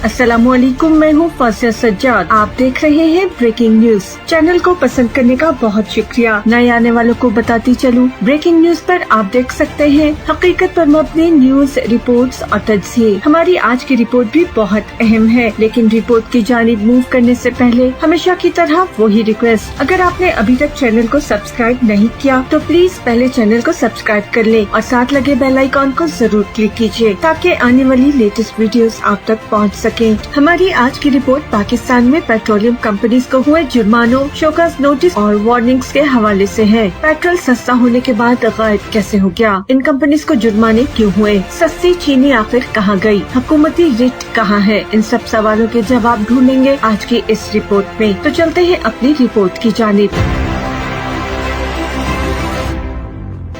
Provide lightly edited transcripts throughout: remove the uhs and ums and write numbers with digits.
अस्सलामुअलैकुम, मैं हूँ फासिया सज्जाद। आप देख रहे हैं ब्रेकिंग न्यूज। चैनल को पसंद करने का बहुत शुक्रिया। नए आने वालों को बताती चलूं, ब्रेकिंग न्यूज पर आप देख सकते हैं हकीकत पर मबनी न्यूज, रिपोर्ट्स और तजज़िये। हमारी आज की रिपोर्ट भी बहुत अहम है, लेकिन रिपोर्ट की जानिब मूव करने से पहले हमेशा की तरह वही रिक्वेस्ट, अगर आपने अभी तक चैनल को सब्सक्राइब नहीं किया तो प्लीज पहले चैनल को सब्सक्राइब कर लें और साथ लगे बेल आइकॉन को जरूर क्लिक कीजिए ताकि आने वाली लेटेस्ट वीडियोस आप तक पहुंच सके। हमारी आज की रिपोर्ट पाकिस्तान में पेट्रोलियम कंपनीज को हुए जुर्मानों, शोकॉज नोटिस और वार्निंग्स के हवाले से है। पेट्रोल सस्ता होने के बाद गायब कैसे हो गया? इन कंपनीज को जुर्माने क्यों हुए? सस्ती चीनी आखिर कहाँ गई? हुकूमती रिट कहाँ है? इन सब सवालों के जवाब ढूंढेंगे आज की इस रिपोर्ट में। तो चलते हैं अपनी रिपोर्ट की जानिब।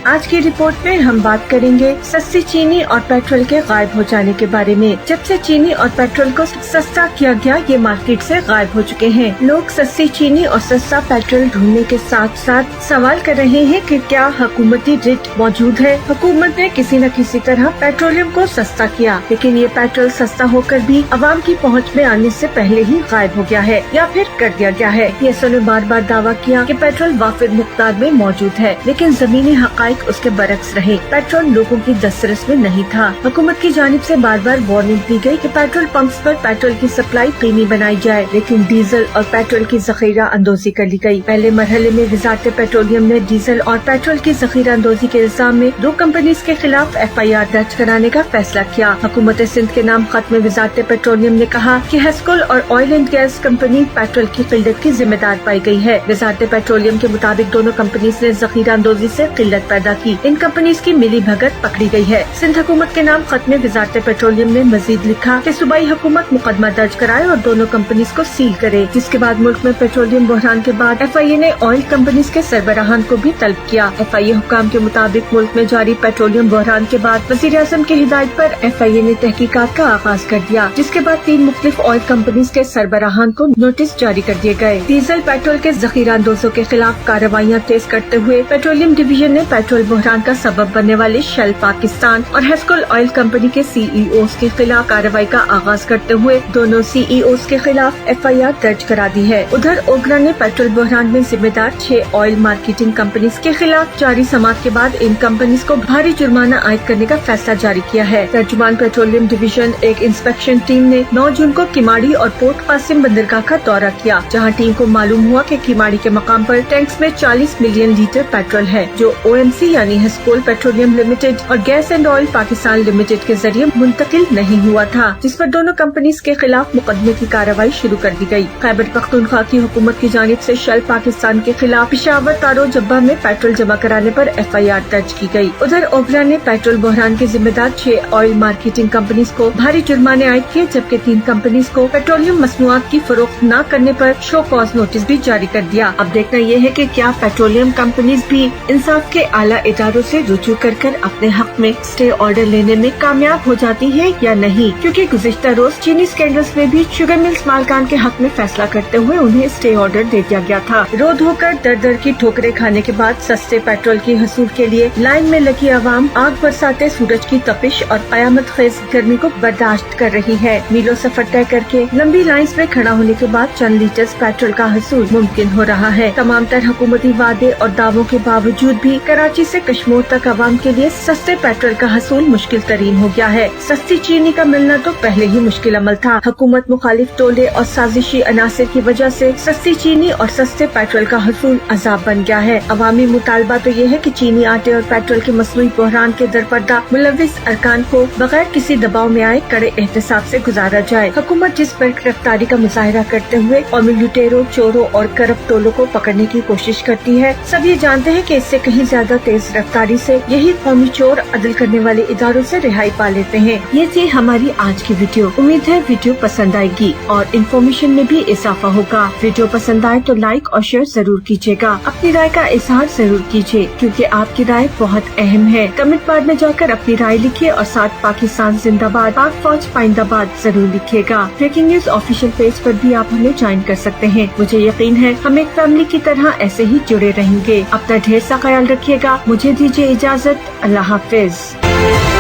आज की रिपोर्ट में हम बात करेंगे सस्ती चीनी और पेट्रोल के गायब हो जाने के बारे में। जब से चीनी और पेट्रोल को सस्ता किया गया, ये मार्केट से गायब हो चुके हैं। लोग सस्ती चीनी और सस्ता पेट्रोल ढूंढने के साथ साथ सवाल कर रहे हैं कि क्या हुकूमती रिट मौजूद है? हुकूमत ने किसी न किसी तरह पेट्रोलियम को सस्ता किया, लेकिन ये पेट्रोल सस्ता होकर भी आवाम की पहुँच में आने से पहले ही गायब हो गया है या फिर कर दिया गया है। पीएसओ ने बार बार दावा किया कि पेट्रोल वाफिर मिकदार में मौजूद है, लेकिन जमीनी हकाइक उसके बरक्स रहे। पेट्रोल लोगों की दस्तरस में नहीं था। हुकूमत की जानिब से बार बार वार्निंग दी गई कि पेट्रोल पंप्स पर पेट्रोल की सप्लाई धीमी बनाई जाए, लेकिन डीजल और पेट्रोल की जखीरा अंदोजी कर ली गई। पहले मरहले में वजारत पेट्रोलियम ने डीजल और पेट्रोल की जखीरा अंदोजी के इल्जाम में 2 कंपनीज के खिलाफ FIR दर्ज कराने का फैसला किया। हुकूमत सिंध के नाम खत में वजारत पेट्रोलियम ने कहा कि हेस्कोल और oil and gas company petrol की किल्लत की जिम्मेदार पाई गई है। वजारत पेट्रोलियम के मुताबिक दोनों कंपनीज ने जखीरा अंदोजी से किल्लत पैदा की। इन कंपनीज की मिली भगत पकड़ी गई है। सिंध हुकूमत के नाम खत में वजारत पेट्रोलियम ने मजीद लिखा कि सूबाई हुकूमत मुकदमा दर्ज कराए और दोनों कंपनीज को सील करे। जिसके बाद मुल्क में पेट्रोलियम बहरान के बाद FIA ने ऑयल कंपनीज के सरबराहान को भी तलब किया। FIA हुकाम के मुताबिक मुल्क में जारी पेट्रोलियम बहरान के बाद वज़ीर आज़म की हिदायत पर FIA ने तहकीकात का आगाज कर दिया, जिसके बाद 3 मुख्तलिफ ऑयल कंपनीज के सरबराहान को नोटिस जारी कर दिए गए। डीजल पेट्रोल के जखीरा अंदोजों के खिलाफ कार्रवाइयाँ तेज करते हुए पेट्रोलियम डिवीजन ने पेट्रोल बहरान का सबब बनने वाले शेल पाकिस्तान और हेस्कोल ऑयल कंपनी के CEOs के खिलाफ कार्रवाई का आगाज करते हुए दोनों CEOs के खिलाफ FIR दर्ज करा दी है। उधर ओगरा ने पेट्रोल बहरान में जिम्मेदार 6 ऑयल मार्केटिंग कंपनीज के खिलाफ जारी समाअत के बाद इन कंपनीज को भारी जुर्माना आयद करने का फैसला जारी किया है। तर्जुमान पेट्रोलियम डिवीजन एक इंस्पेक्शन टीम ने 9 जून को किमाड़ी और पोर्ट कासिम बंदरगाह का दौरा किया, जहाँ टीम को मालूम हुआ कि किमाड़ी के मकाम पर टैंक्स में 40 मिलियन लीटर पेट्रोल है, जो OMC यानी हेस्कोल पेट्रोलियम लिमिटेड और gas and oil Pakistan limited के जरिए मुंतकिल नहीं हुआ था, जिस पर दोनों कंपनीज के खिलाफ मुकदमे की कार्रवाई शुरू कर दी गई। खैबर पख्तूनख्वा की हुकूमत की जानिब से शेल पाकिस्तान के खिलाफ पेशावर तारो जब्बा में पेट्रोल जमा कराने पर FIR दर्ज की गई। उधर ओगरा ने पेट्रोल बहरान के जिम्मेदार 6 ऑयल मार्केटिंग कंपनीज को भारी जुर्माने आयद किए, जबकि 3 कंपनीज को पेट्रोलियम मसनूआत की फरोख्त न करने पर शो कॉज नोटिस भी जारी कर दिया। अब देखना ये है कि क्या पेट्रोलियम कंपनीज भी इंसाफ के आला इदारों से रुजू कर अपने हक में स्टे ऑर्डर लेने में कामयाब हो जाती है या नहीं, क्योंकि गुज़िश्ता रोज चीनी स्कैंडल्स में भी शुगर मिल्स मालकान के हक में फैसला करते हुए उन्हें स्टे ऑर्डर दे दिया गया था। रो धोकर दर दर की ठोकरें खाने के बाद सस्ते पेट्रोल की हसूल के लिए लाइन में लगी आवाम आग बरसाते सूरज की तपिश और कयामत खेज गर्मी को बर्दाश्त कर रही है। मीलों सफर तय करके लंबी लाइन्स में खड़ा होने के बाद चंद लीटर्स पेट्रोल का हसूल मुमकिन हो रहा है। तमाम तर हुकूमती वादे और दावों के बावजूद भी कराची से कश्मीर तक आवाम के लिए सस्ते पेट्रोल का हसूल मुश्किल तरीन हो गया है। सस्ती चीनी का मिलना तो पहले ही मुश्किल अमल था। हुकूमत मुखालिफ टोले और साजिशी अनासर की वजह से सस्ती चीनी और सस्ते पेट्रोल का हसूल अजाब बन गया है। अवामी मुतालबा तो ये है कि चीनी, आटे और पेट्रोल के मसनूई बहरान के दरपर्दा मुलविस अरकान को बगैर किसी दबाव में आए कड़े एहतसाब से गुजारा जाए। हुकूमत जिस पर गिरफ्तारी का मुजाहिरा करते हुए कौमी लुटेरों, चोरों और करप्ट टोलों को पकड़ने की कोशिश करती है, सब ये जानते हैं कि इससे कहीं ज्यादा तेज रफ्तारी से यही कौमी चोर अदल करने वाले इदारों से रिहाई पा लेते हैं। ये थी हमारी आज की वीडियो। उम्मीद है वीडियो पसंद आएगी और इन्फॉर्मेशन में भी इजाफा होगा। वीडियो पसंद आए तो लाइक और शेयर जरूर कीजिएगा। अपनी राय का इजहार जरूर कीजिए, क्योंकि आपकी राय बहुत अहम है। कमेंट बार में जाकर अपनी राय लिखिए और साथ पाकिस्तान जिंदाबाद, पाक फौज पाइंदाबाद जरूर लिखिएगा। ब्रेकिंग न्यूज ऑफिशियल पेज पर भी आप हमें ज्वाइन कर सकते हैं। मुझे यकीन है हम एक फैमिली की तरह ऐसे ही जुड़े रहेंगे। अपना ढेर सा ख्याल रखिएगा। मुझे दीजिए इजाजत। अल्लाह हाफिज।